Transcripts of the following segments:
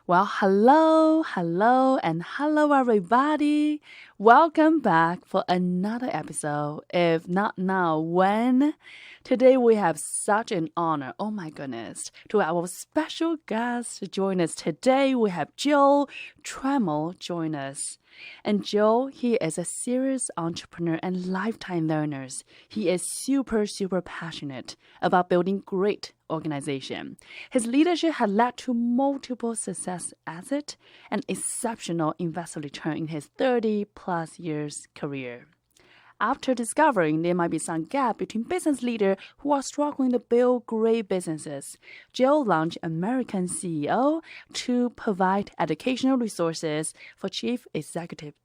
Well, hello, and hello, everybody. Welcome back for another episode. If not now, when? Today we have such an honor, oh my goodness, to our special guest to join us. Today we have Joel Trammell join us. And Joel, he is a serious entrepreneur and lifetime learner. He is super passionate about building great organization. His leadership has led to multiple success assets and exceptional investor return in his 30-plus years career. After discovering there might be some gap between business leaders who are struggling to build great businesses, Joel launched American CEO to provide educational resources for chief executives.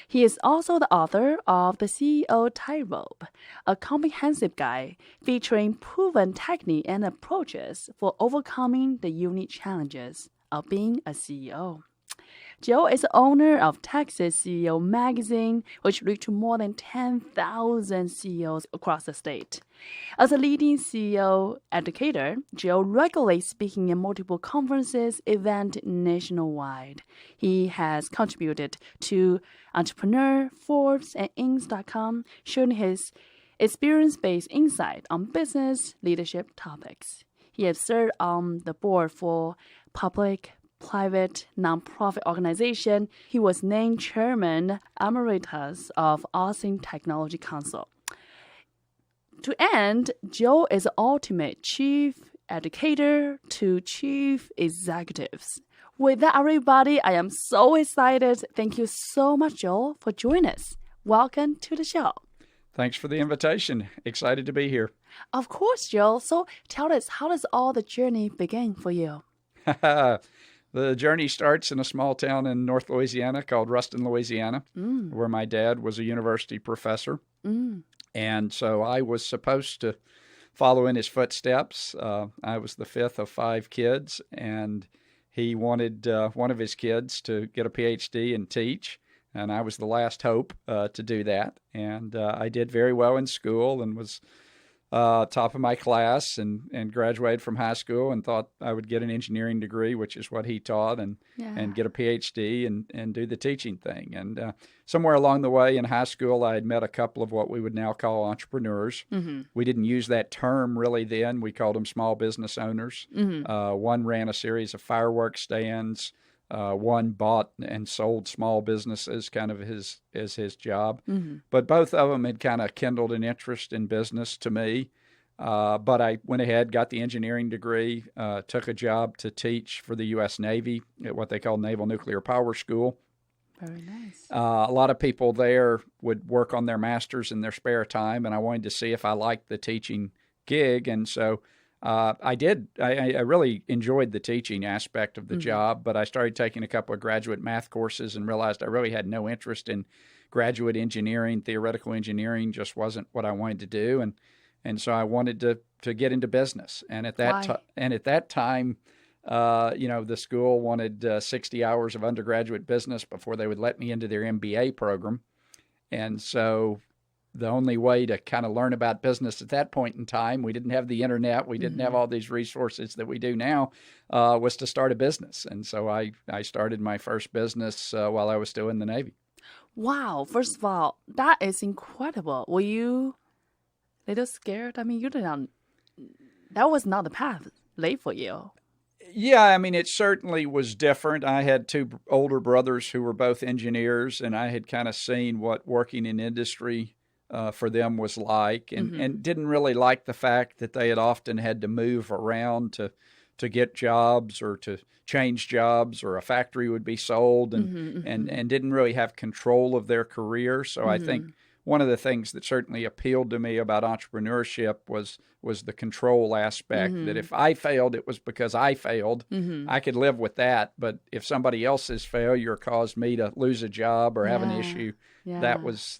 He is also the author of the CEO Tightrope, a comprehensive guide featuring proven techniques and approaches for overcoming the unique challenges of being a CEO. Joel is the owner of Texas CEO magazine, which reached more than 10,000 CEOs across the state. As a leading CEO educator, Joel regularly speaking in multiple conferences, events nationwide. He has contributed to Entrepreneur, Forbes, and Inc.com, sharing his experience-based insight on business leadership topics. He has served on the board for private nonprofit organization. He was named chairman emeritus of Austin Technology Council. To end, Joel is the ultimate chief educator to chief executives. With that, everybody, I am so excited. Thank you so much, Joel, for joining us. Welcome to the show. Thanks for the invitation. Excited to be here. Of course, Joel. So tell us, how does all the journey begin for you? The journey starts in a small town in North Louisiana called Ruston, Louisiana, where my dad was a university professor. And so I was supposed to follow in his footsteps. I was the fifth of five kids, and he wanted one of his kids to get a PhD and teach, and I was the last hope to do that. And I did very well in school and was top of my class and graduated from high school and thought I would get an engineering degree, which is what he taught, and get a PhD and do the teaching thing. And somewhere along the way in high school, I had met a couple of what we would now call entrepreneurs. We didn't use that term really then. We called them small business owners. One ran a series of fireworks stands. One bought and sold small businesses, kind of his job. But both of them had kind of kindled an interest in business to me. But I went ahead, got the engineering degree, took a job to teach for the U.S. Navy at what they call Naval Nuclear Power School. Very nice. A lot of people there would work on their masters in their spare time, and I wanted to see if I liked the teaching gig. And so I did. I really enjoyed the teaching aspect of the job, but I started taking a couple of graduate math courses and realized I really had no interest in graduate engineering. Theoretical engineering just wasn't what I wanted to do, and so I wanted to get into business. And at that time, the school wanted 60 hours of undergraduate business before they would let me into their MBA program, and so the only way to kind of learn about business at that point in time, we didn't have the internet, we didn't have all these resources that we do now, was to start a business. And so I started my first business while I was still in the Navy. Wow. First of all, that is incredible. Were you a little scared? I mean, that was not the path laid for you. Yeah, I mean, it certainly was different. I had two older brothers who were both engineers, and I had kind of seen what working in industry for them was like, and didn't really like the fact that they had often had to move around to get jobs or to change jobs, or a factory would be sold, and didn't really have control of their career. So I think one of the things that certainly appealed to me about entrepreneurship was the control aspect, that if I failed, it was because I failed. I could live with that, but if somebody else's failure caused me to lose a job or have an issue, that was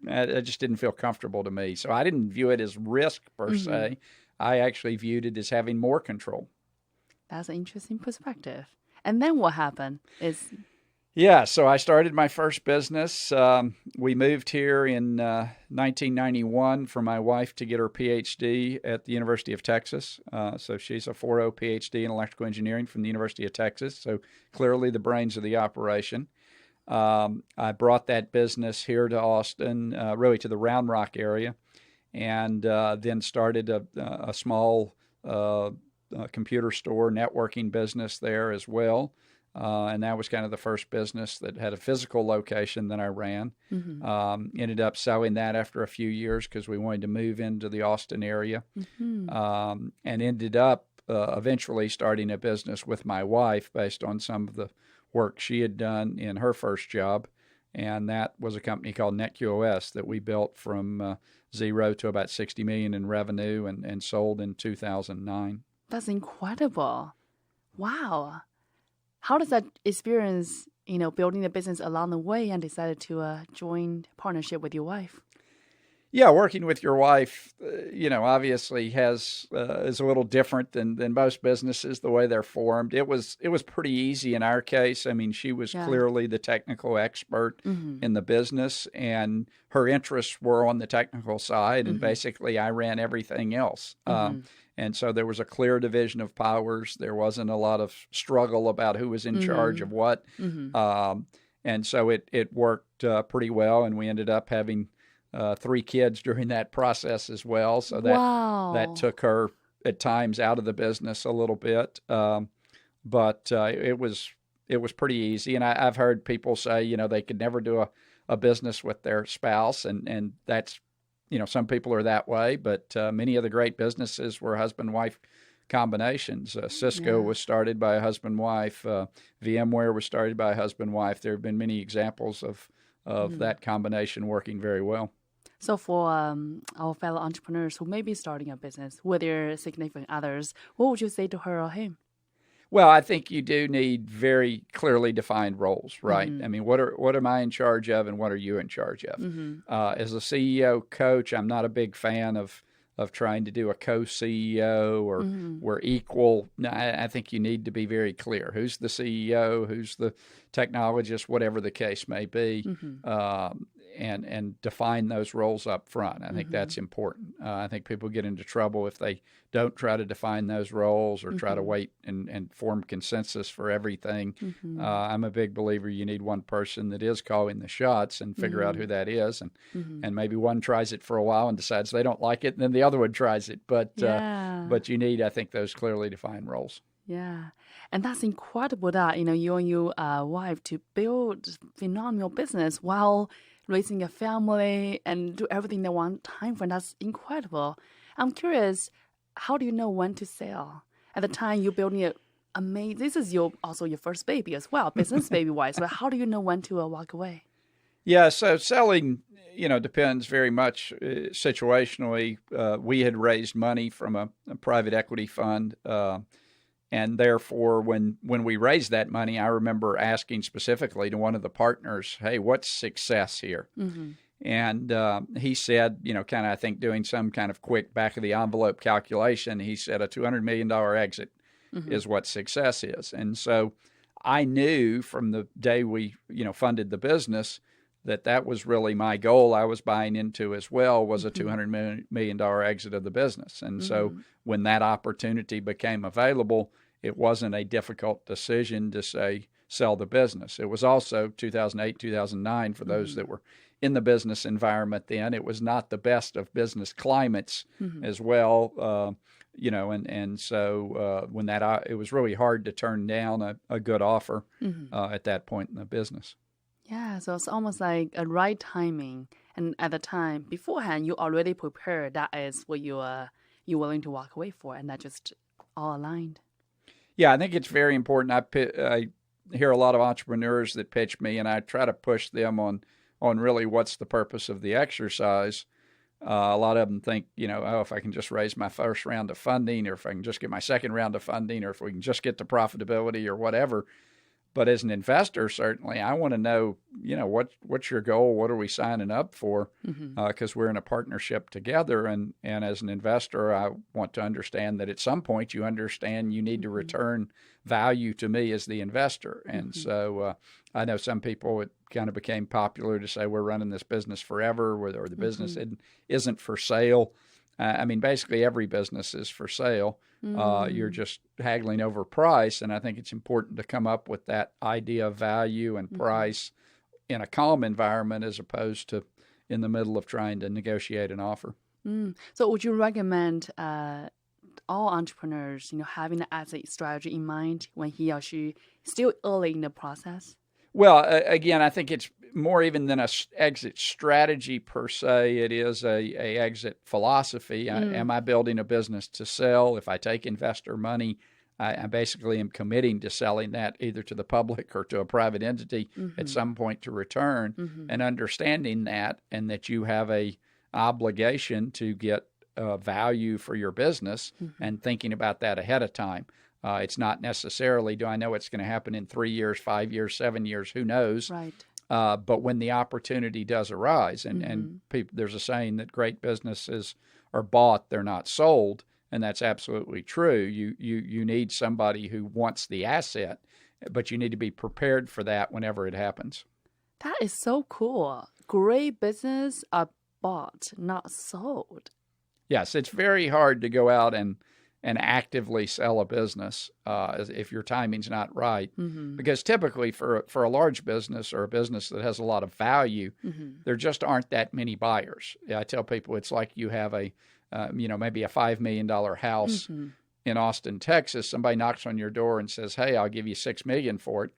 it just didn't feel comfortable to me. So I didn't view it as risk per se. I actually viewed it as having more control. That's an interesting perspective. And then what happened is... Yeah, so I started my first business. We moved here in 1991 for my wife to get her PhD at the University of Texas. So she's a 4.0 PhD in electrical engineering from the University of Texas. So clearly the brains of the operation. I brought that business here to Austin, really to the Round Rock area, and then started a small computer store networking business there as well. And that was kind of the first business that had a physical location that I ran. Ended up selling that after a few years because we wanted to move into the Austin area, and ended up eventually starting a business with my wife based on some of the work she had done in her first job. And that was a company called NetQOS that we built from zero to about 60 million in revenue and sold in 2009. That's incredible. Wow. How does that experience, building the business along the way and decided to join partnership with your wife? Yeah, working with your wife, obviously is a little different than most businesses, the way they're formed. It was pretty easy in our case. I mean, she was clearly the technical expert in the business, and her interests were on the technical side, and basically I ran everything else. And so there was a clear division of powers. There wasn't a lot of struggle about who was in charge of what. And so it worked pretty well, and we ended up having 3 kids during that process as well. So that took her at times out of the business a little bit. But it was pretty easy. And I've heard people say, they could never do a business with their spouse. And that's, some people are that way. But many of the great businesses were husband-wife combinations. Cisco was started by a husband-wife. VMware was started by a husband-wife. There have been many examples of that combination working very well. So for our fellow entrepreneurs who may be starting a business with their significant others, what would you say to her or him? Well, I think you do need very clearly defined roles, right? I mean, what am I in charge of, and what are you in charge of? As a CEO coach, I'm not a big fan of trying to do a co-CEO or we're equal. No, I think you need to be very clear. Who's the CEO? Who's the technologist? Whatever the case may be. And define those roles up front. I think that's important. I think people get into trouble if they don't try to define those roles or try to wait and form consensus for everything. I'm a big believer you need one person that is calling the shots and figure out who that is. And maybe one tries it for a while and decides they don't like it, and then the other one tries it. But you need, I think, those clearly defined roles. Yeah. And that's incredible that, you and your wife to build phenomenal business while raising a family and do everything at one time frame. That's incredible. I'm curious, how do you know when to sell? At the time you're building it, amazing. This is also your first baby as well, business baby wise. But how do you know when to walk away? Yeah, so selling, depends very much situationally. We had raised money from a private equity fund. And therefore, when we raised that money, I remember asking specifically to one of the partners, hey, what's success here? And he said, kind of, I think, doing some kind of quick back-of-the-envelope calculation, he said a $200 million exit is what success is. And so I knew from the day we, funded the business that was really my goal. I was buying into as well was a $200 million exit of the business. And so when that opportunity became available, it wasn't a difficult decision to say, sell the business. It was also 2008, 2009 for those that were in the business environment then. It was not the best of business climates as well, and so when it was really hard to turn down a good offer at that point in the business. Yeah, so it's almost like a right timing. And at the time, beforehand, you already prepared. That is what you're willing to walk away for, and that just all aligned. Yeah, I think it's very important. I hear a lot of entrepreneurs that pitch me, and I try to push them on really what's the purpose of the exercise. A lot of them think, if I can just raise my first round of funding, or if I can just get my second round of funding, or if we can just get to profitability or whatever. But as an investor, certainly, I want to know, what's your goal? What are we signing up for? Because we're in a partnership together. And as an investor, I want to understand that at some point you understand you need to return value to me as the investor. And so I know some people, it kind of became popular to say we're running this business forever, or the business isn't for sale. Basically every business is for sale. You're just haggling over price, and I think it's important to come up with that idea of value and price in a calm environment as opposed to in the middle of trying to negotiate an offer. So would you recommend all entrepreneurs, having an exit strategy in mind when he or she is still early in the process? Well, again, I think it's more even than a exit strategy per se. It is a exit philosophy. Am I building a business to sell? If I take investor money, I basically am committing to selling that either to the public or to a private entity at some point to return, and understanding that, and that you have a obligation to get value for your business, and thinking about that ahead of time. It's not necessarily, do I know it's going to happen in 3 years, 5 years, 7 years, who knows? Right. But when the opportunity does arise, and there's a saying that great businesses are bought, they're not sold, and that's absolutely true. You need somebody who wants the asset, but you need to be prepared for that whenever it happens. That is so cool. Great business are bought, not sold. Yes, it's very hard to go out and actively sell a business if your timing's not right. Because typically for a large business or a business that has a lot of value, there just aren't that many buyers. I tell people it's like you have maybe a $5 million house in Austin, Texas. Somebody knocks on your door and says, hey, I'll give you $6 million for it.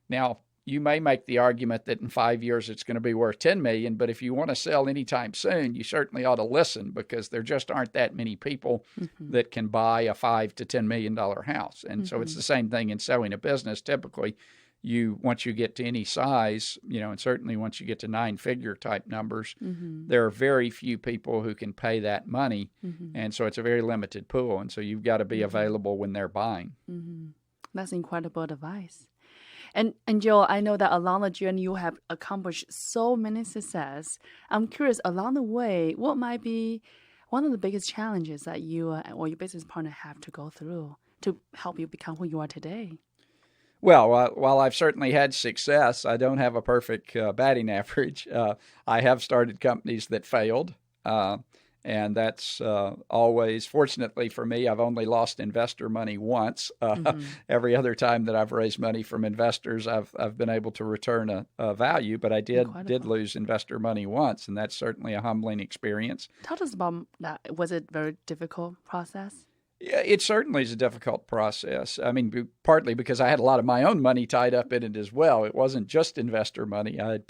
Now, you may make the argument that in 5 years it's going to be worth $10 million, but if you want to sell anytime soon, you certainly ought to listen, because there just aren't that many people that can buy a $5 to $10 million house. And so it's the same thing in selling a business. Typically, once you get to any size, and certainly once you get to 9-figure type numbers, there are very few people who can pay that money. And so it's a very limited pool. And so you've got to be available when they're buying. That's incredible advice. And Joel, I know that along the journey you have accomplished so many success. I'm curious, along the way, what might be one of the biggest challenges that you or your business partner have to go through to help you become who you are today? Well, while I've certainly had success, I don't have a perfect batting average. I have started companies that failed. And that's always, fortunately for me, I've only lost investor money once. Every other time that I've raised money from investors, I've been able to return a value. But I did lose investor money once, and that's certainly a humbling experience. Tell us about that. Was it a very difficult process? Yeah, it certainly is a difficult process. Partly because I had a lot of my own money tied up in it as well. It wasn't just investor money. I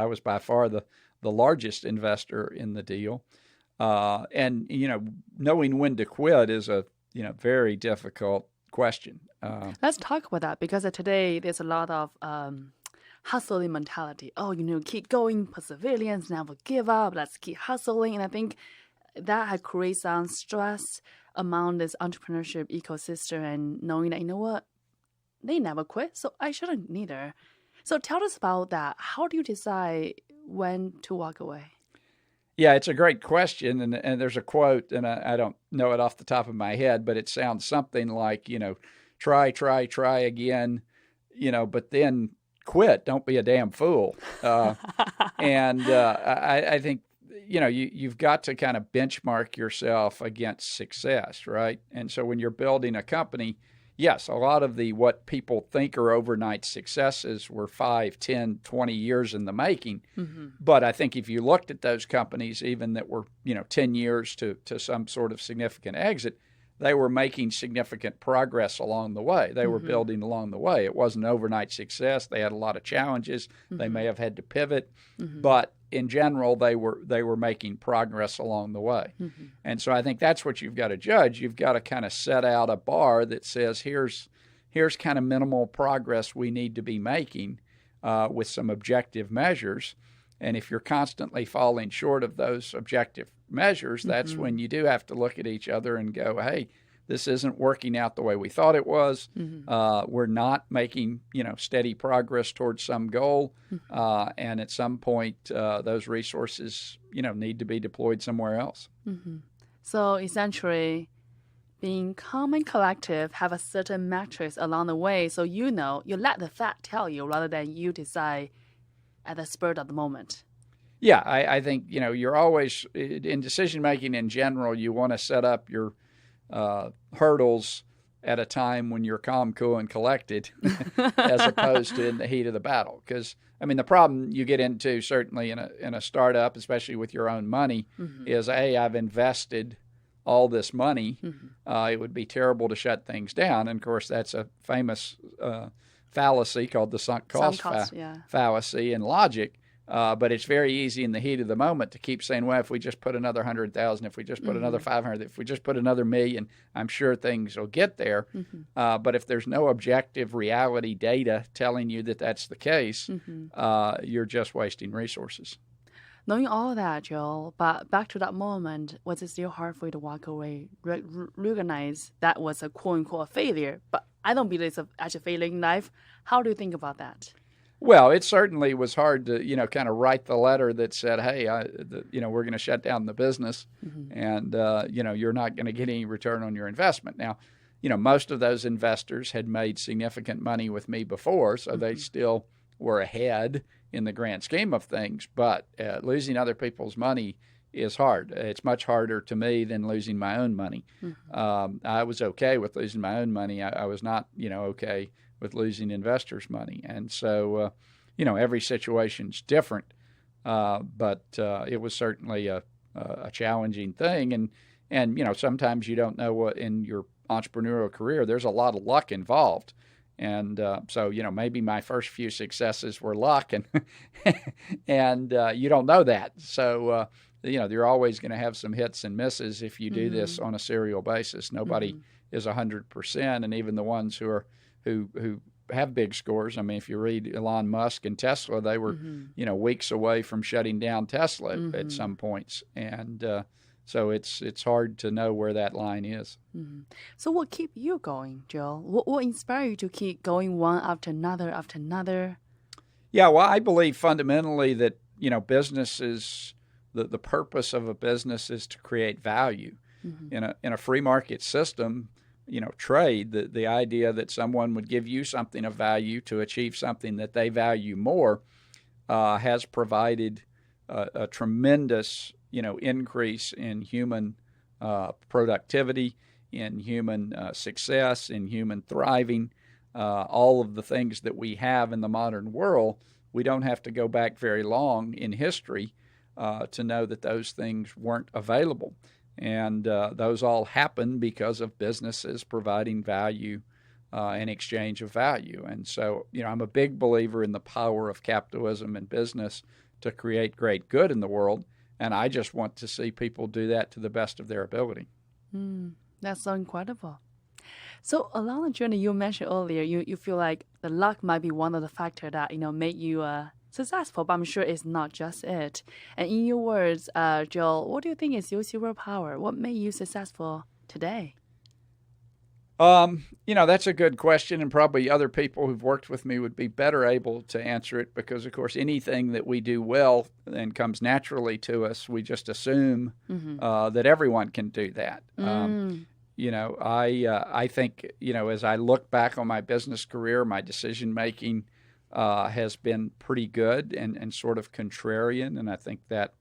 was by far the largest investor in the deal. And knowing when to quit is a very difficult question. Let's talk about that, because today there's a lot of hustling mentality. Keep going, perseverance, never give up. Let's keep hustling. And I think that had created some stress among this entrepreneurship ecosystem, and knowing that, they never quit, so I shouldn't neither. So tell us about that. How do you decide when to walk away? Yeah, it's a great question, and there's a quote, and I don't know it off the top of my head, but it sounds something like, try again, but then quit. Don't be a damn fool. I think, you've got to kind of benchmark yourself against success, right? And so when you're building a company, yes, a lot of what people think are overnight successes were 5, 10, 20 years in the making. But I think if you looked at those companies, even that were, 10 years to some sort of significant exit, they were making significant progress along the way. They were building along the way. It wasn't an overnight success. They had a lot of challenges. They may have had to pivot, but in general, they were making progress along the way. And so I think that's what you've got to judge. You've got to kind of set out a bar that says, here's kind of minimal progress we need to be making with some objective measures. And if you're constantly falling short of those objective measures, that's when you do have to look at each other and go, hey, this isn't working out the way we thought it was. We're not making, steady progress towards some goal. And at some point, those resources, need to be deployed somewhere else. So essentially, being calm and collective, have a certain metrics along the way, so you let the fact tell you rather than you decide at the spur of the moment. Yeah, I think, you're always, in decision-making in general, you want to set up your hurdles at a time when you're calm, cool, and collected as opposed to in the heat of the battle. Because, the problem you get into certainly in a startup, especially with your own money, is, I've invested all this money. It would be terrible to shut things down. And, of course, that's a famous fallacy called the sunk cost fallacy in logic. But it's very easy in the heat of the moment to keep saying, well, if we just put another 100,000, if we just put another 500, if we just put another million, I'm sure things will get there. But if there's no objective reality data telling you that that's the case, you're just wasting resources. Knowing all that, Joel, but back to that moment, was it still hard for you to walk away, recognize that was a quote-unquote failure? But I don't believe it's actually a failure in life. How do you think about that? Well, it certainly was hard to, kind of write the letter that said, hey, we're going to shut down the business and, you're not going to get any return on your investment. Now, most of those investors had made significant money with me before, so they still were ahead in the grand scheme of things. But losing other people's money is hard. It's much harder to me than losing my own money. I was okay with losing my own money. I was not, okay with losing investors' money. And so, every situation's different. But it was certainly a challenging thing. And sometimes you don't know what in your entrepreneurial career, there's a lot of luck involved. And so, maybe my first few successes were luck and you don't know that. So, you're always going to have some hits and misses if you do this on a serial basis. Nobody is 100%. And even the ones who have big scores. If you read Elon Musk and Tesla, they were, weeks away from shutting down Tesla at some points. And so it's hard to know where that line is. So what keep you going, Joel? What inspire you to keep going one after another? Yeah, well, I believe fundamentally that, business is, the purpose of a business is to create value. In a free market system, trade, the idea that someone would give you something of value to achieve something that they value more has provided a tremendous, increase in human productivity, in human success, in human thriving, all of the things that we have in the modern world. We don't have to go back very long in history to know that those things weren't available. And those all happen because of businesses providing value in exchange of value. And so, I'm a big believer in the power of capitalism and business to create great good in the world. And I just want to see people do that to the best of their ability. That's so incredible. So along the journey, you mentioned earlier, you feel like the luck might be one of the factors that, made you successful, but I'm sure it's not just it. And in your words, Joel, what do you think is your superpower? What made you successful today? That's a good question, and probably other people who've worked with me would be better able to answer it because, of course, anything that we do well and comes naturally to us, we just assume that everyone can do that. I think, as I look back on my business career, my decision-making has been pretty good and sort of contrarian, and I think that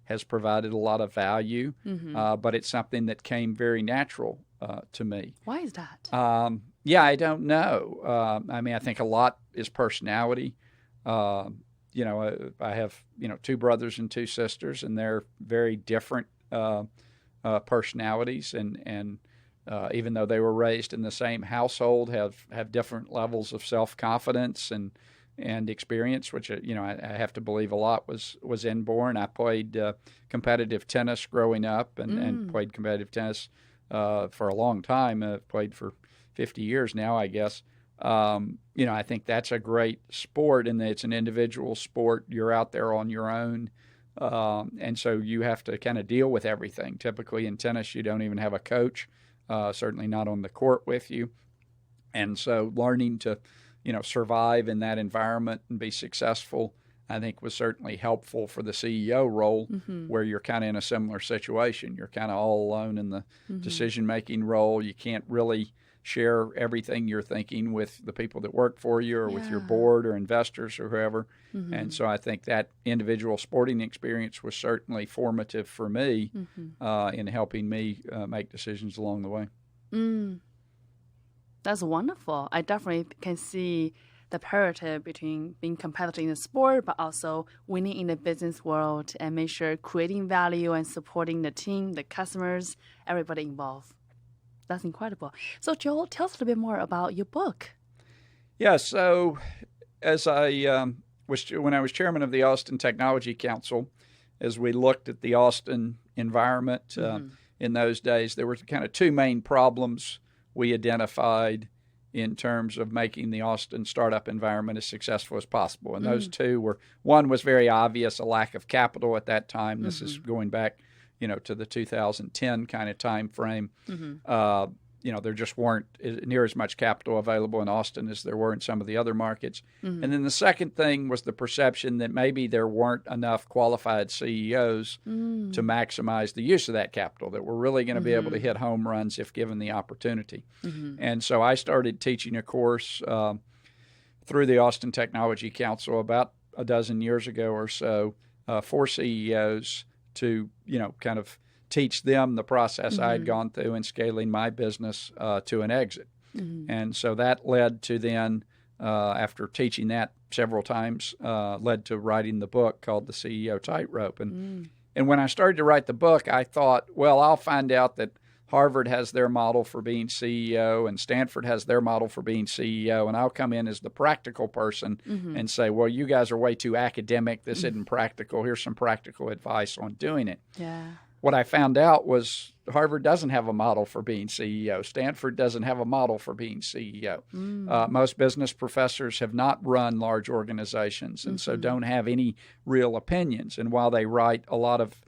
has provided a lot of value, but it's something that came very natural to me. Why is that? I don't know. I think a lot is personality. I have, two brothers and two sisters, and they're very different personalities, and even though they were raised in the same household, have different levels of self-confidence and experience, which I have to believe a lot was inborn. I played competitive tennis growing up and played competitive tennis for a long time. I've played for 50 years now, I guess. I think that's a great sport in that it's an individual sport. You're out there on your own, and so you have to kind of deal with everything. Typically in tennis, you don't even have a coach. certainly not on the court with you. And so learning to, survive in that environment and be successful, I think was certainly helpful for the CEO role, where you're kind of in a similar situation. You're kind of all alone in the decision-making role. You can't really share everything you're thinking with the people that work for you or with your board or investors or whoever. And so I think that individual sporting experience was certainly formative for me in helping me make decisions along the way. That's wonderful. I definitely can see the parallel between being competitive in the sport, but also winning in the business world and make sure creating value and supporting the team, the customers, everybody involved. That's incredible. So, Joel, tell us a little bit more about your book. Yeah, so as when I was chairman of the Austin Technology Council, as we looked at the Austin environment in those days, there were kind of two main problems we identified in terms of making the Austin startup environment as successful as possible. And those two were, one was very obvious, a lack of capital at that time. This is going back, to the 2010 kind of time frame. There just weren't near as much capital available in Austin as there were in some of the other markets. And then the second thing was the perception that maybe there weren't enough qualified CEOs to maximize the use of that capital, that we're really going to be able to hit home runs if given the opportunity. And so I started teaching a course through the Austin Technology Council about a dozen years ago or so for CEOs to, kind of teach them the process I had gone through in scaling my business to an exit. And so that led to then, after teaching that several times, led to writing the book called The CEO Tightrope. And when I started to write the book, I thought, well, I'll find out that Harvard has their model for being CEO and Stanford has their model for being CEO, and I'll come in as the practical person and say, well, you guys are way too academic. This isn't practical. Here's some practical advice on doing it. What I found out was Harvard doesn't have a model for being CEO. Stanford doesn't have a model for being CEO. Most business professors have not run large organizations and so don't have any real opinions. And while they write a lot of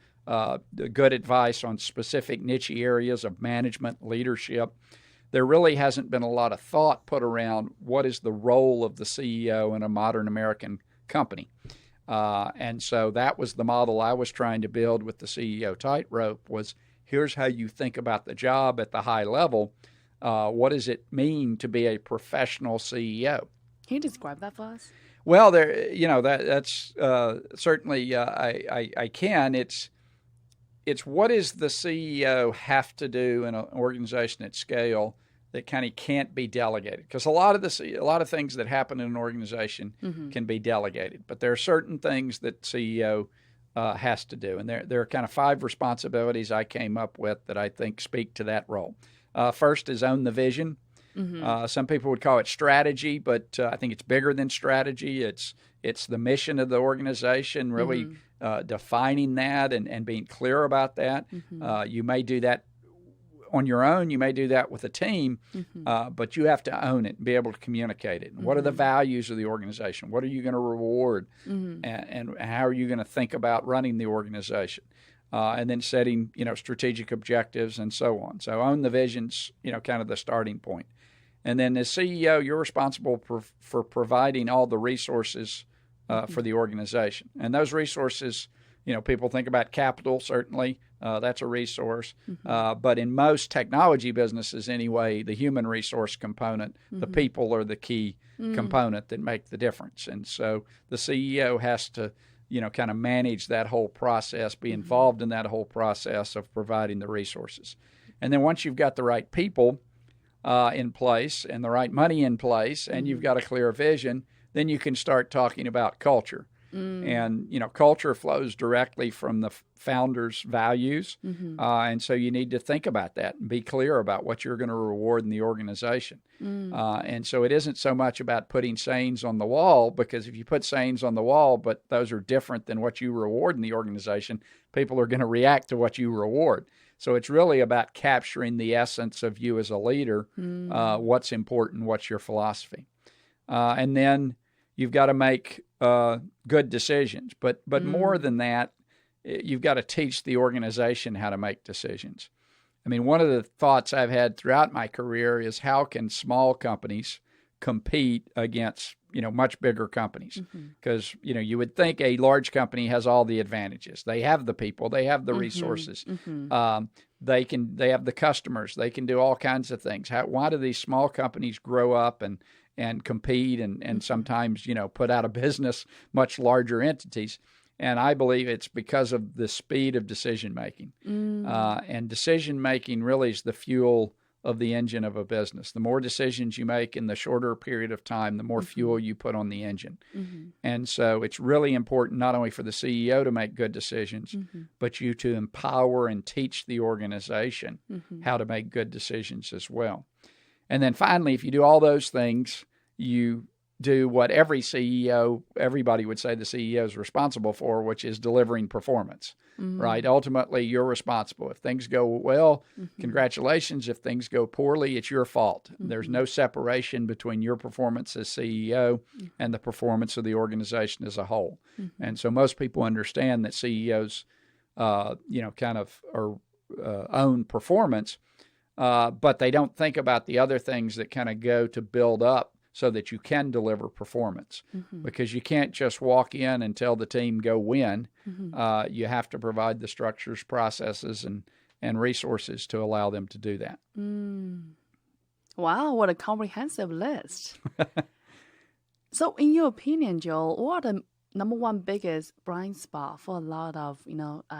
good advice on specific niche areas of management, leadership, there really hasn't been a lot of thought put around what is the role of the CEO in a modern American company. And so that was the model I was trying to build with the CEO Tightrope was here's how you think about the job at the high level. What does it mean to be a professional CEO? Can you describe that for us? Well, that's certainly I can. It's what does the CEO have to do in an organization at scale that kind of can't be delegated? Because a lot of things that happen in an organization can be delegated, but there are certain things that CEO has to do, and there are kind of 5 responsibilities I came up with that I think speak to that role. First is own the vision. Some people would call it strategy, but I think it's bigger than strategy. It's the mission of the organization, really defining that and being clear about that. You may do that on your own. You may do that with a team, but you have to own it and be able to communicate it. And what are the values of the organization? What are you going to reward? And how are you going to think about running the organization? And then setting, strategic objectives and so on. So own the vision's, kind of the starting point. And then as CEO, you're responsible for providing all the resources for the organization. And those resources, people think about capital, certainly. That's a resource. But in most technology businesses anyway, the human resource component, the people are the key component that make the difference. And so the CEO has to, kind of manage that whole process, be involved in that whole process of providing the resources. And then once you've got the right people in place and the right money in place and you've got a clear vision, then you can start talking about culture. And, culture flows directly from the founder's values. And so you need to think about that and be clear about what you're going to reward in the organization. And so it isn't so much about putting sayings on the wall, because if you put sayings on the wall, but those are different than what you reward in the organization, people are going to react to what you reward. So it's really about capturing the essence of you as a leader, what's important, what's your philosophy. And then you've got to make good decisions. But more than that, you've got to teach the organization how to make decisions. I mean, one of the thoughts I've had throughout my career is how can small companies compete against, much bigger companies? Because, you would think a large company has all the advantages. They have the people, they have the resources, they have the customers, they can do all kinds of things. Why do these small companies grow up and compete and sometimes, put out of business much larger entities? And I believe it's because of the speed of decision making. And decision making really is the fuel of the engine of a business. The more decisions you make in the shorter period of time, the more fuel you put on the engine. And so it's really important not only for the CEO to make good decisions, but you to empower and teach the organization how to make good decisions as well. And then finally, if you do all those things, you do what everybody would say the CEO is responsible for, which is delivering performance, right? Ultimately, you're responsible. If things go well, congratulations. If things go poorly, it's your fault. There's no separation between your performance as CEO and the performance of the organization as a whole. And so most people understand that CEOs, kind of own performance, but they don't think about the other things that kind of go to build up so that you can deliver performance. Because you can't just walk in and tell the team, go win. You have to provide the structures, processes, and resources to allow them to do that. Wow, what a comprehensive list. So in your opinion, Joel, what are the number one biggest blind spot for a lot of,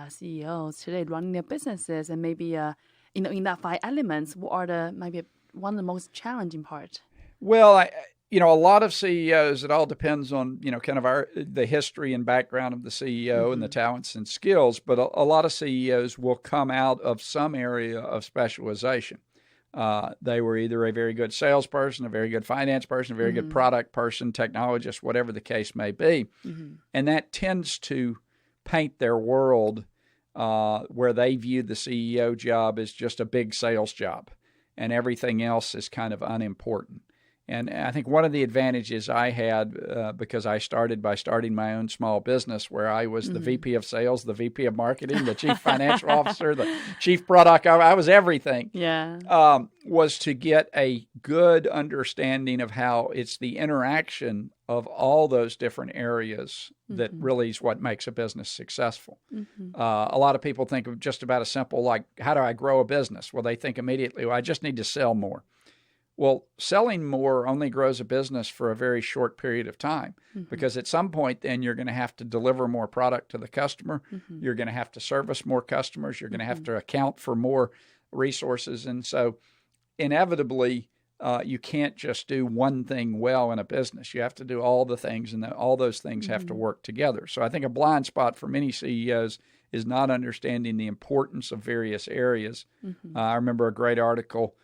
CEOs today running their businesses? And maybe, in that 5 elements, what are maybe one of the most challenging parts? Well, a lot of CEOs, it all depends on, kind of the history and background of the CEO and the talents and skills, but a lot of CEOs will come out of some area of specialization. They were either a very good salesperson, a very good finance person, a very good product person, technologist, whatever the case may be. And that tends to paint their world where they view the CEO job as just a big sales job and everything else is kind of unimportant. And I think one of the advantages I had, because I started by starting my own small business where I was the VP of sales, the VP of marketing, the chief financial officer, the chief product, I was everything, was to get a good understanding of how it's the interaction of all those different areas that really is what makes a business successful. A lot of people think of just about a simple, like, how do I grow a business? Well, they think immediately, well, I just need to sell more. Well, selling more only grows a business for a very short period of time because at some point then you're going to have to deliver more product to the customer. You're going to have to service more customers. You're going to have to account for more resources. And so inevitably, you can't just do one thing well in a business. You have to do all the things, and all those things have to work together. So I think a blind spot for many CEOs is not understanding the importance of various areas. I remember a great article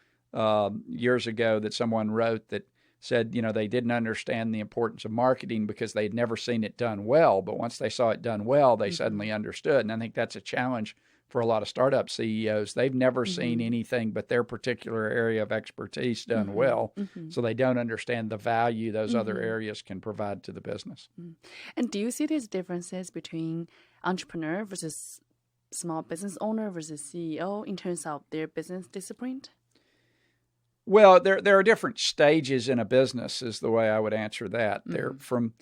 years ago that someone wrote that said, they didn't understand the importance of marketing because they'd never seen it done well. But once they saw it done well, they suddenly understood. And I think that's a challenge for a lot of startup CEOs. They've never seen anything but their particular area of expertise done well. So they don't understand the value those other areas can provide to the business. And do you see these differences between entrepreneur versus small business owner versus CEO in terms of their business discipline? Well, there are different stages in a business is the way I would answer that. They're from,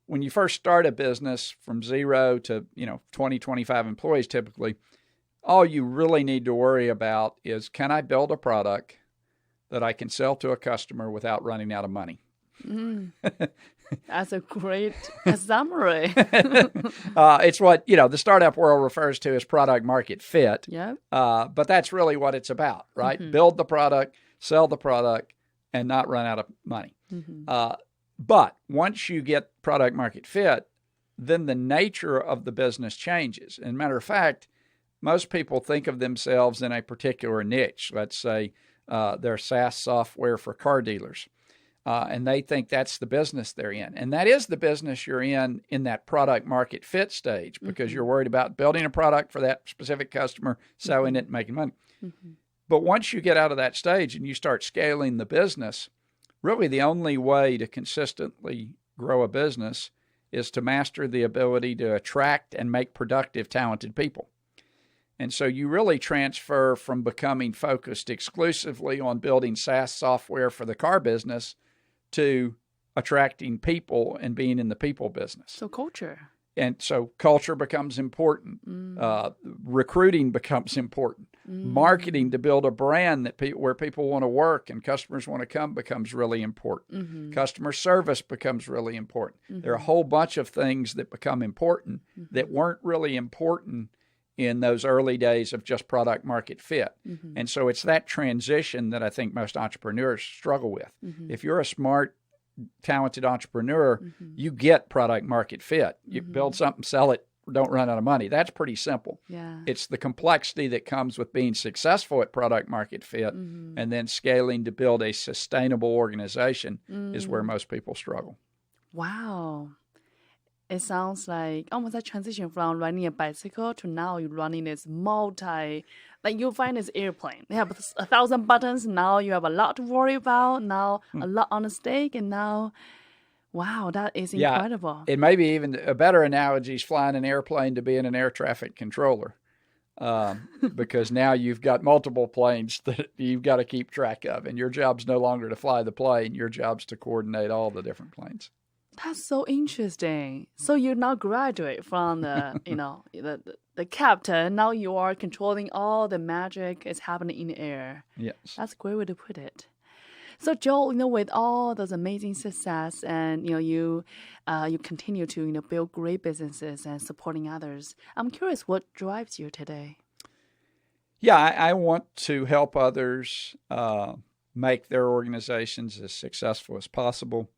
when you first start a business from 0 to, 20, 25 employees typically, all you really need to worry about is, can I build a product that I can sell to a customer without running out of money? That's a great summary. It's what, the startup world refers to as product market fit. Yeah. But that's really what it's about, right? Build the product, sell the product, and not run out of money. But once you get product market fit, then the nature of the business changes. And matter of fact, most people think of themselves in a particular niche. Let's say they're SaaS software for car dealers. And they think that's the business they're in. And that is the business you're in that product market fit stage because you're worried about building a product for that specific customer, selling it, and making money. But once you get out of that stage and you start scaling the business, really the only way to consistently grow a business is to master the ability to attract and make productive, talented people. And so you really transfer from becoming focused exclusively on building SaaS software for the car business to attracting people and being in the people business. So culture. And so culture becomes important. Recruiting becomes important. Marketing to build a brand that where people want to work and customers want to come becomes really important. Customer service becomes really important. There are a whole bunch of things that become important that weren't really important in those early days of just product market fit. And so it's that transition that I think most entrepreneurs struggle with. If you're a smart, talented entrepreneur, you get product market fit. You build something, sell it, don't run out of money. That's pretty simple. Yeah. It's the complexity that comes with being successful at product market fit and then scaling to build a sustainable organization is where most people struggle. Wow. It sounds like almost a transition from riding a bicycle to now you're running this like you'll find this airplane. They have 1,000 buttons. Now you have a lot to worry about. Now a lot on the stake. And now, wow, that is incredible. It may be even a better analogy is flying an airplane to being an air traffic controller. Because now you've got multiple planes that you've got to keep track of. And your job's no longer to fly the plane. Your job's to coordinate all the different planes. That's so interesting. So you now graduate from the, the captain. Now you are controlling all the magic is happening in the air. Yes. That's a great way to put it. So Joel, with all those amazing success and, you continue to, build great businesses and supporting others. I'm curious what drives you today? Yeah, I want to help others make their organizations as successful as possible.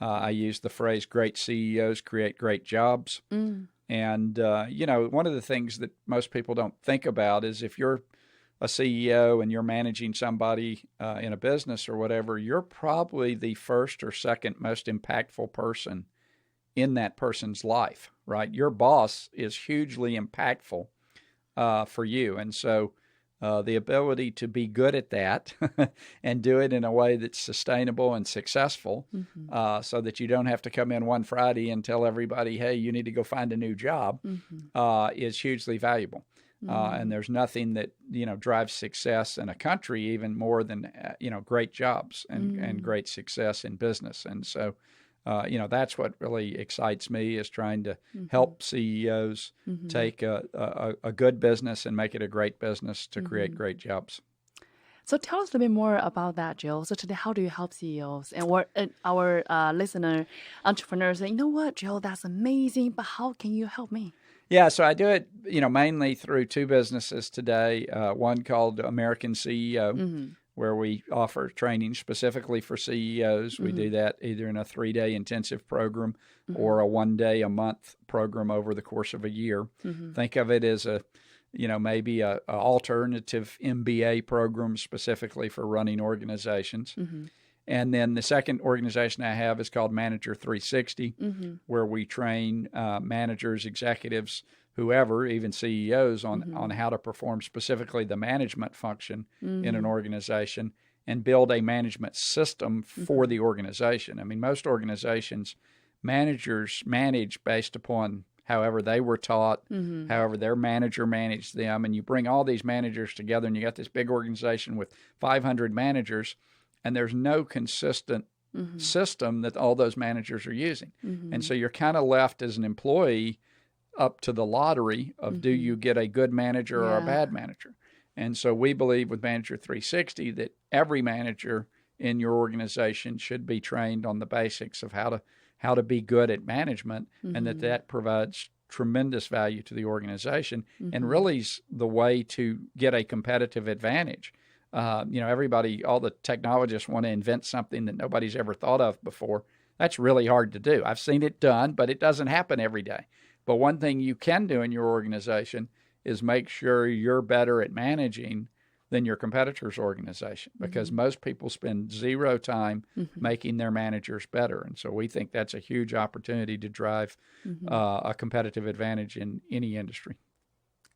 I use the phrase great CEOs create great jobs. And, one of the things that most people don't think about is if you're a CEO and you're managing somebody in a business or whatever, you're probably the first or second most impactful person in that person's life, right? Your boss is hugely impactful for you. And so the ability to be good at that and do it in a way that's sustainable and successful so that you don't have to come in one Friday and tell everybody, hey, you need to go find a new job is hugely valuable. And there's nothing that, drives success in a country even more than, great jobs and great success in business. And so, that's what really excites me is trying to help CEOs take a good business and make it a great business to create great jobs. So tell us a little bit more about that, Joel. So today, how do you help CEOs and our listener entrepreneurs say, you know what, Joel, that's amazing, but how can you help me? Yeah, so I do it, mainly through two businesses today. One called American CEO, where we offer training specifically for CEOs. We do that either in a 3-day intensive program or a 1-day-a-month program over the course of a year. Think of it as maybe a alternative MBA program specifically for running organizations. And then the second organization I have is called Manager 360, where we train managers, executives, whoever, even CEOs, on how to perform specifically the management function in an organization and build a management system for the organization. I mean, most organizations, managers manage based upon however they were taught, however their manager managed them. And you bring all these managers together and you got this big organization with 500 managers, and there's no consistent system that all those managers are using. And so you're kind of left as an employee up to the lottery of do you get a good manager or a bad manager. And so we believe with Manager 360 that every manager in your organization should be trained on the basics of how to be good at management, and that provides tremendous value to the organization and really is the way to get a competitive advantage. Everybody, all the technologists want to invent something that nobody's ever thought of before. That's really hard to do. I've seen it done, but it doesn't happen every day. But one thing you can do in your organization is make sure you're better at managing than your competitor's organization, because most people spend zero time making their managers better. And so we think that's a huge opportunity to drive a competitive advantage in any industry.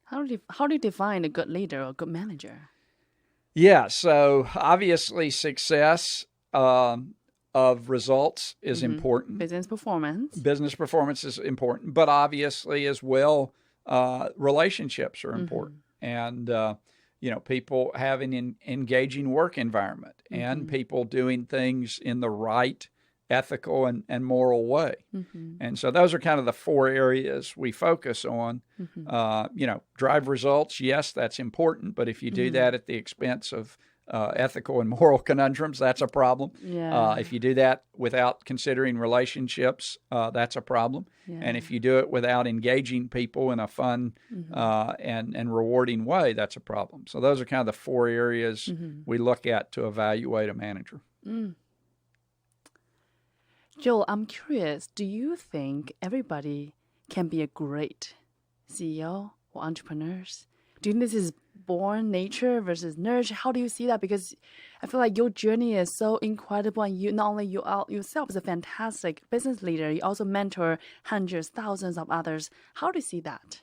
How do you define a good leader or a good manager? Yeah, so obviously success of results is important. Business performance. Business performance is important, but obviously as well, relationships are important. and people having an engaging work environment, and people doing things in the right ethical and moral way. And so those are kind of the 4 areas we focus on. Drive results, yes, that's important, but if you do that at the expense of ethical and moral conundrums, that's a problem. If you do that without considering relationships, that's a problem. And if you do it without engaging people in a fun and rewarding way, that's a problem. So those are kind of the 4 areas we look at to evaluate a manager. Joel, I'm curious, do you think everybody can be a great CEO or entrepreneurs? Do you think this is born nature versus nurture? How do you see that? Because I feel like your journey is so incredible, and you not only you yourself is a fantastic business leader, you also mentor hundreds, thousands of others. How do you see that?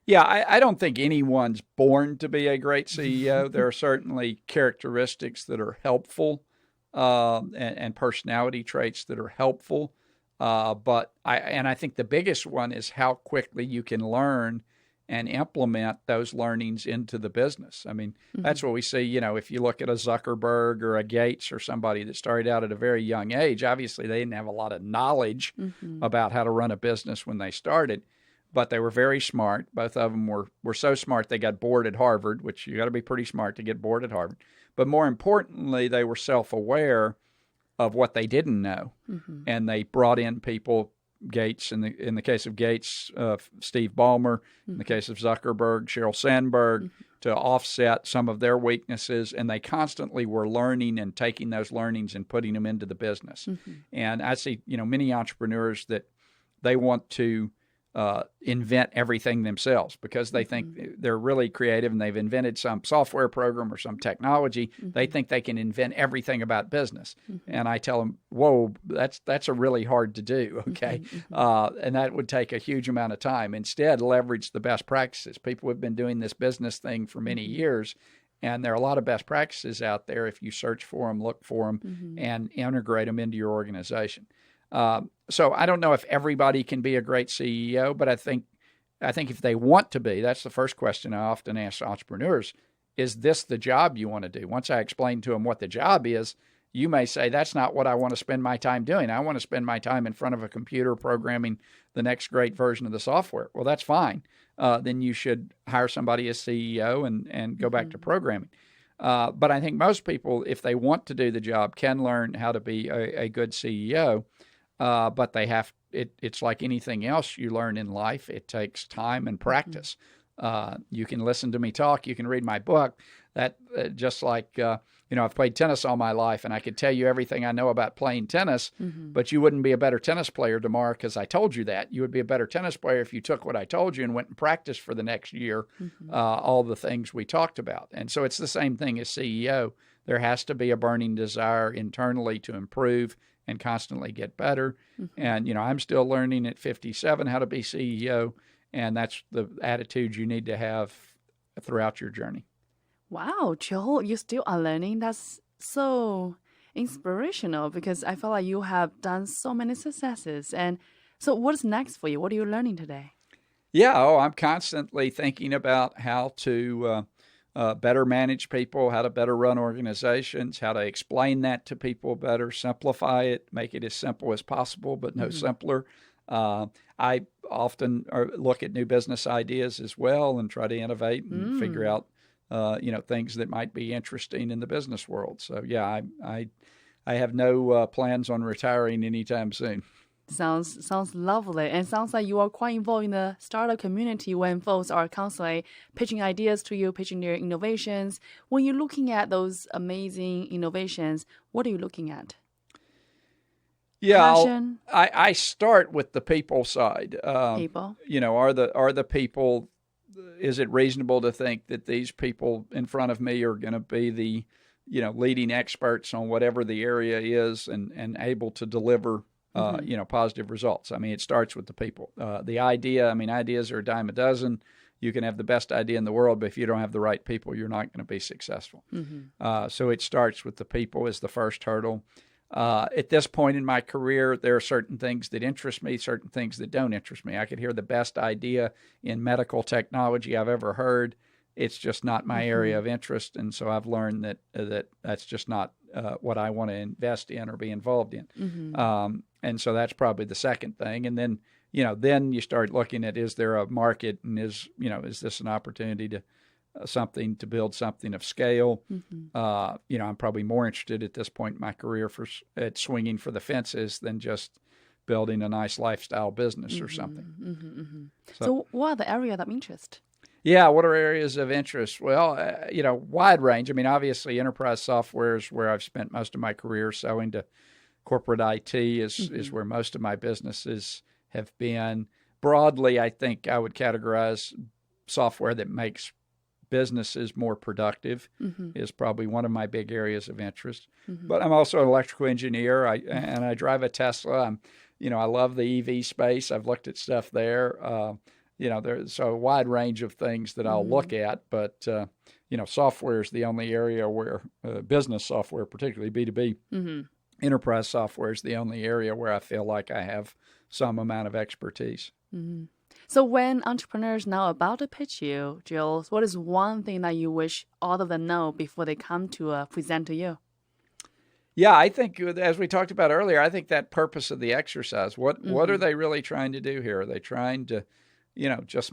Yeah, I don't think anyone's born to be a great CEO. There are certainly characteristics that are helpful and personality traits that are helpful. But I think the biggest one is how quickly you can learn and implement those learnings into the business. I mean, that's what we see, if you look at a Zuckerberg or a Gates or somebody that started out at a very young age, obviously they didn't have a lot of knowledge about how to run a business when they started, but they were very smart. Both of them were so smart they got bored at Harvard, which you got to be pretty smart to get bored at Harvard. But more importantly, they were self-aware of what they didn't know, and they brought in people. Gates, in the case of Gates, Steve Ballmer, in the case of Zuckerberg, Sheryl Sandberg, to offset some of their weaknesses, and they constantly were learning and taking those learnings and putting them into the business. And I see, many entrepreneurs that they want to invent everything themselves because they think they're really creative and they've invented some software program or some technology. They think they can invent everything about business. And I tell them, whoa, that's a really hard to do, okay? And that would take a huge amount of time. Instead, leverage the best practices. People have been doing this business thing for many years, and there are a lot of best practices out there if you search for them, look for them, and integrate them into your organization. So I don't know if everybody can be a great CEO, but I think if they want to be, that's the first question I often ask entrepreneurs, is this the job you want to do? Once I explain to them what the job is, you may say, that's not what I want to spend my time doing. I want to spend my time in front of a computer programming the next great version of the software. Well, that's fine. Then you should hire somebody as CEO and go back to programming. But I think most people, if they want to do the job, can learn how to be a good CEO. But it's like anything else you learn in life. It takes time and practice. You can listen to me talk. You can read my book. That just like, I've played tennis all my life, and I could tell you everything I know about playing tennis, but you wouldn't be a better tennis player tomorrow because I told you that. You would be a better tennis player if you took what I told you and went and practiced for the next year all the things we talked about. And so it's the same thing as CEO. There has to be a burning desire internally to improve and constantly get better. And, I'm still learning at 57 how to be CEO, and that's the attitude you need to have throughout your journey. Wow, Joel, you still are learning. That's so inspirational because I feel like you have done so many successes. And so what's next for you? What are you learning today? Yeah, I'm constantly thinking about how to better manage people, how to better run organizations, how to explain that to people better, simplify it, make it as simple as possible, but no simpler. I often look at new business ideas as well and try to innovate and figure out, things that might be interesting in the business world. So, yeah, I have no plans on retiring anytime soon. Sounds lovely, and sounds like you are quite involved in the startup community when folks are constantly pitching ideas to you, pitching their innovations. When you're looking at those amazing innovations, what are you looking at? Yeah, I start with the people side. People, are the people? Is it reasonable to think that these people in front of me are going to be the leading experts on whatever the area is and able to deliver positive results? I mean, it starts with the people. The idea, ideas are a dime a dozen. You can have the best idea in the world, but if you don't have the right people, you're not going to be successful. So it starts with the people as the first hurdle. At this point in my career, there are certain things that interest me, certain things that don't interest me. I could hear the best idea in medical technology I've ever heard, it's just not my area of interest. And so I've learned that's just not what I want to invest in or be involved in. And so that's probably the second thing. And then, then you start looking at, is there a market, and is this an opportunity to to build something of scale? I'm probably more interested at this point in my career at swinging for the fences than just building a nice lifestyle business or something. So what are the areas of interest? Yeah, what are areas of interest? Well, wide range. I mean, obviously, enterprise software is where I've spent most of my career. Selling to corporate IT is where most of my businesses have been. Broadly, I think I would categorize software that makes businesses more productive is probably one of my big areas of interest. But I'm also an electrical engineer, and I drive a Tesla. I love the EV space. I've looked at stuff there. There's a wide range of things that I'll look at, but software is the only area where business software, particularly B2B enterprise software, is the only area where I feel like I have some amount of expertise. So when entrepreneurs now about to pitch you, Joel, what is one thing that you wish all of them know before they come to present to you? Yeah, I think, as we talked about earlier, I think that purpose of the exercise, what are they really trying to do here? Are they trying to, just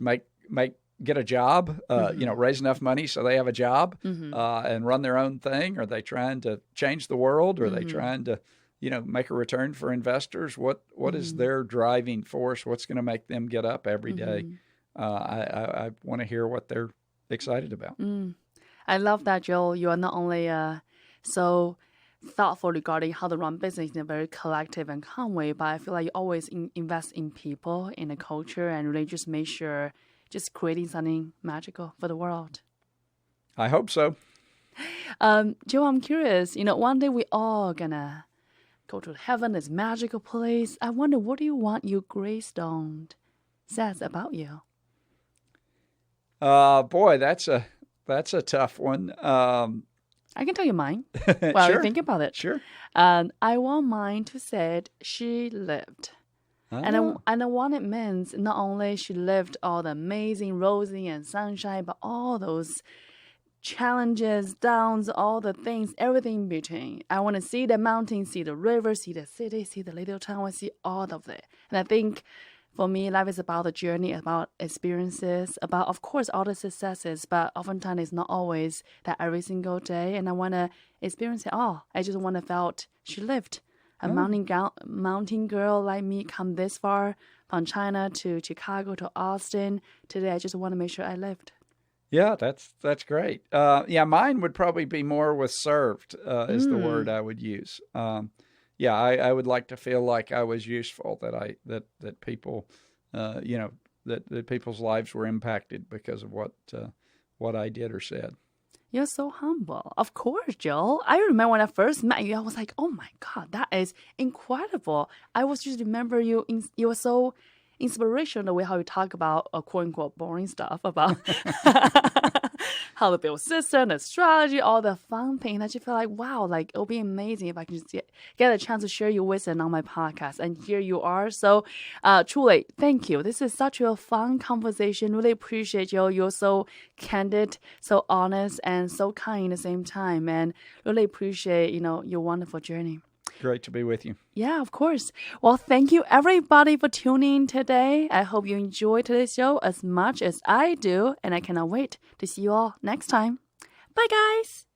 get a job, raise enough money so they have a job and run their own thing? Are they trying to change the world? Are they trying to, make a return for investors? What is their driving force? What's going to make them get up every day? I want to hear what they're excited about. I love that, Joel. You are not only so thoughtful regarding how to run business in a very collective and calm way, but I feel like you always invest in people, in the culture, and really just make sure just creating something magical for the world. I hope so. Joe, I'm curious, one day we all gonna go to heaven, this magical place. I wonder, what do you want your gravestone says about you? Boy, that's a tough one. I can tell you mine while you think about it. Sure. I want mine to say she lived. And I want it means not only she lived all the amazing rosy and sunshine, but all those challenges, downs, all the things, everything in between. I want to see the mountains, see the river, see the city, see the little town, I see all of it. And I think for me, life is about the journey, about experiences, about, of course, all the successes, but oftentimes it's not always that every single day. And I want to experience it all. I just want to felt she lived. A mountain girl like me come this far from China to Chicago to Austin. Today, I just want to make sure I lived. Yeah, that's great. Mine would probably be more with served is the word I would use. I would like to feel like I was useful, that people, that people's lives were impacted because of what I did or said. You're so humble. Of course, Joel. I remember when I first met you, I was like, oh my God, that is incredible. I was just remember you were so inspirational the way how you talk about quote unquote boring stuff about how to build system, the strategy, all the fun things. I just feel like, wow, like it'll be amazing if I can just get a chance to share your wisdom on my podcast. And here you are. So truly, thank you. This is such a fun conversation. Really appreciate you. You're so candid, so honest, and so kind at the same time. And really appreciate, your wonderful journey. Great to be with you. Yeah, of course. Well, thank you everybody for tuning in today. I hope you enjoyed today's show as much as I do, and I cannot wait to see you all next time. Bye, guys.